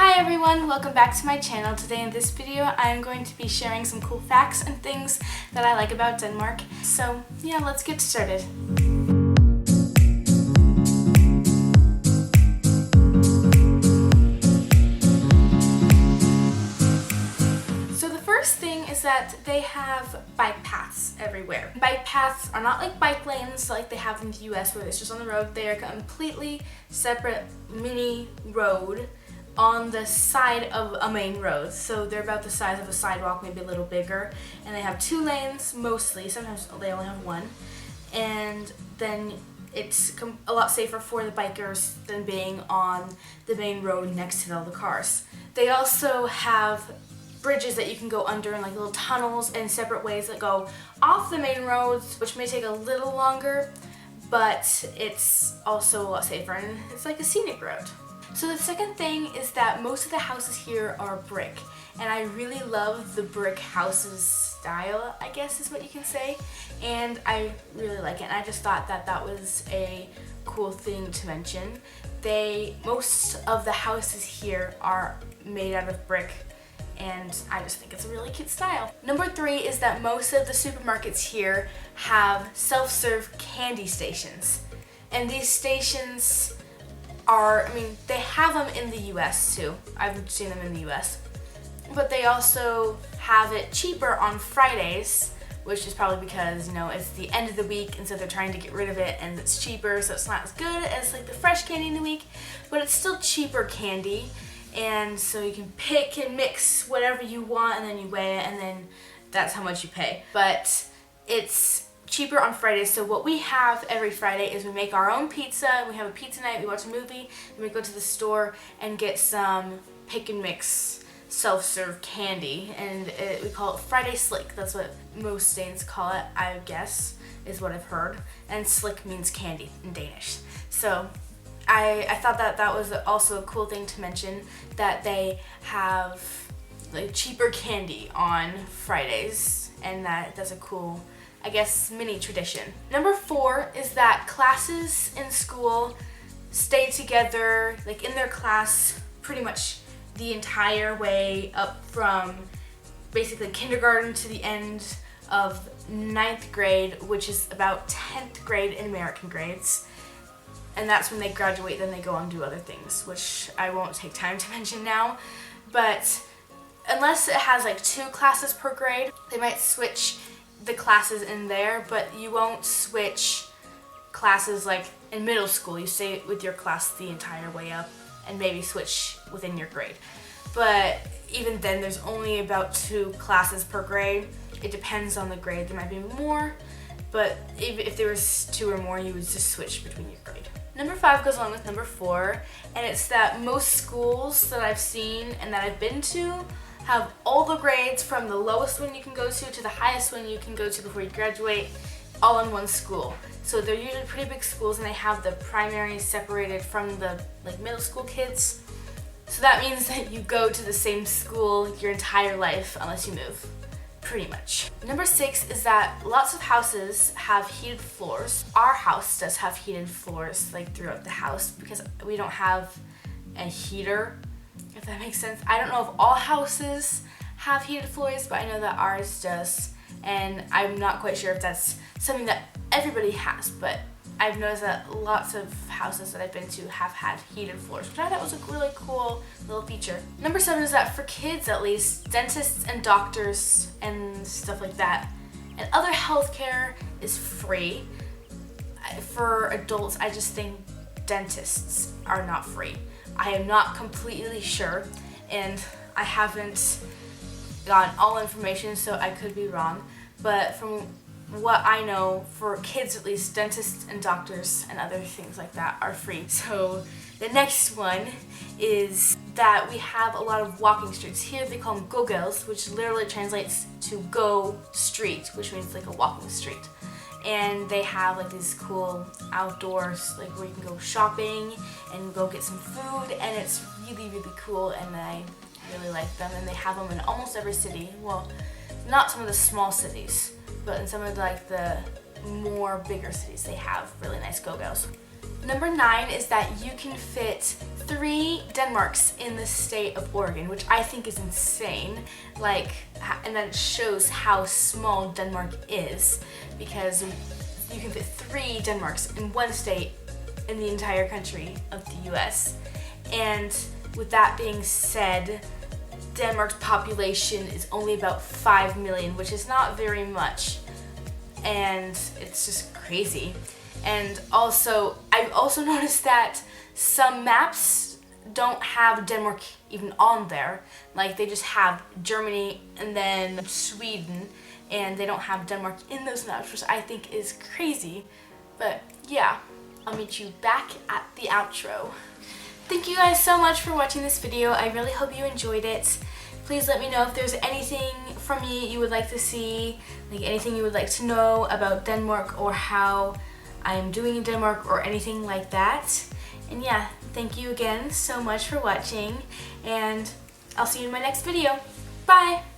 Hi everyone, welcome back to my channel. Today in this video I'm going to be sharing some cool facts and things that I like about Denmark. So yeah, let's get started. So the first thing is that they have bike paths everywhere. Bike paths are not like bike lanes like they have in the US where it's just on the road. They are a completely separate mini road on the side of a main road. So they're about the size of a sidewalk, maybe a little bigger. And they have 2 lanes mostly, sometimes they only have 1. And then it's a lot safer for the bikers than being on the main road next to all the cars. They also have bridges that you can go under and like little tunnels and separate ways that go off the main roads, which may take a little longer, but it's also a lot safer and it's like a scenic road. So the second thing is that most of the houses here are brick, and I really love the brick houses style, I guess is what you can say, and I really like it, and I just thought that that was a cool thing to mention. Most of the houses here are made out of brick, and I just think it's a really cute style. Number 3 is that most of the supermarkets here have self-serve candy stations, and these stations they have them in the US too. I've seen them in the US. But they also have it cheaper on Fridays, which is probably because, you know, it's the end of the week and so they're trying to get rid of it and it's cheaper, so it's not as good as like the fresh candy in the week, but it's still cheaper candy. And so you can pick and mix whatever you want and then you weigh it and then that's how much you pay. But it's cheaper on Fridays, so what we have every Friday is we make our own pizza, we have a pizza night, we watch a movie, and we go to the store and get some pick and mix self-serve candy, and we call it Friday Slick. That's what most Danes call it, I guess, is what I've heard, and slick means candy in Danish. So I thought that that was also a cool thing to mention, that they have like cheaper candy on Fridays, and that's a cool, I guess, mini tradition. Number 4 is that classes in school stay together, like in their class, pretty much the entire way up from basically kindergarten to the end of 9th grade, which is about 10th grade in American grades. And that's when they graduate, then they go on to do other things, which I won't take time to mention now. But unless it has like 2 classes per grade, they might switch the classes in there, but you won't switch classes like in middle school. You stay with your class the entire way up and maybe switch within your grade. But even then, there's only about 2 classes per grade. It depends on the grade. There might be more, but if there was 2 or more, you would just switch between your grade. Number 5 goes along with number 4, and it's that most schools that I've seen and that I've been to have all the grades from the lowest one you can go to the highest one you can go to before you graduate, all in one school. So they're usually pretty big schools, and they have the primary separated from the like middle school kids. So that means that you go to the same school your entire life unless you move, pretty much. Number 6 is that lots of houses have heated floors. Our house does have heated floors like throughout the house because we don't have a heater, if that makes sense. I don't know if all houses have heated floors, but I know that ours does, and I'm not quite sure if that's something that everybody has, but I've noticed that lots of houses that I've been to have had heated floors, which I thought was a really cool little feature. Number 7 is that for kids at least, dentists and doctors and stuff like that, and other healthcare is free. For adults, I just think dentists are not free. I am not completely sure, and I haven't gotten all information, so I could be wrong, but from what I know, for kids at least, dentists and doctors and other things like that are free. So the next one is that we have a lot of walking streets. Here they call them gågader, which literally translates to go street, which means like a walking street. And they have like these cool outdoors, like where you can go shopping and go get some food, and it's really, really cool, and I really like them. And they have them in almost every city. Well, not some of the small cities, but in some of like the more bigger cities, they have really nice go-go's. Number 9 is that you can fit 3 Denmarks in the state of Oregon, which I think is insane. Like, and that shows how small Denmark is, because you can fit 3 Denmarks in one state in the entire country of the US. And with that being said, Denmark's population is only about 5 million, which is not very much. And it's just crazy. And also, I've also noticed that some maps don't have Denmark even on there. Like, they just have Germany and then Sweden, and they don't have Denmark in those maps, which I think is crazy. But yeah, I'll meet you back at the outro. Thank you guys so much for watching this video. I really hope you enjoyed it. Please let me know if there's anything from me you would like to see, like anything you would like to know about Denmark or how I'm doing in Denmark or anything like that. And yeah, thank you again so much for watching, and I'll see you in my next video. Bye!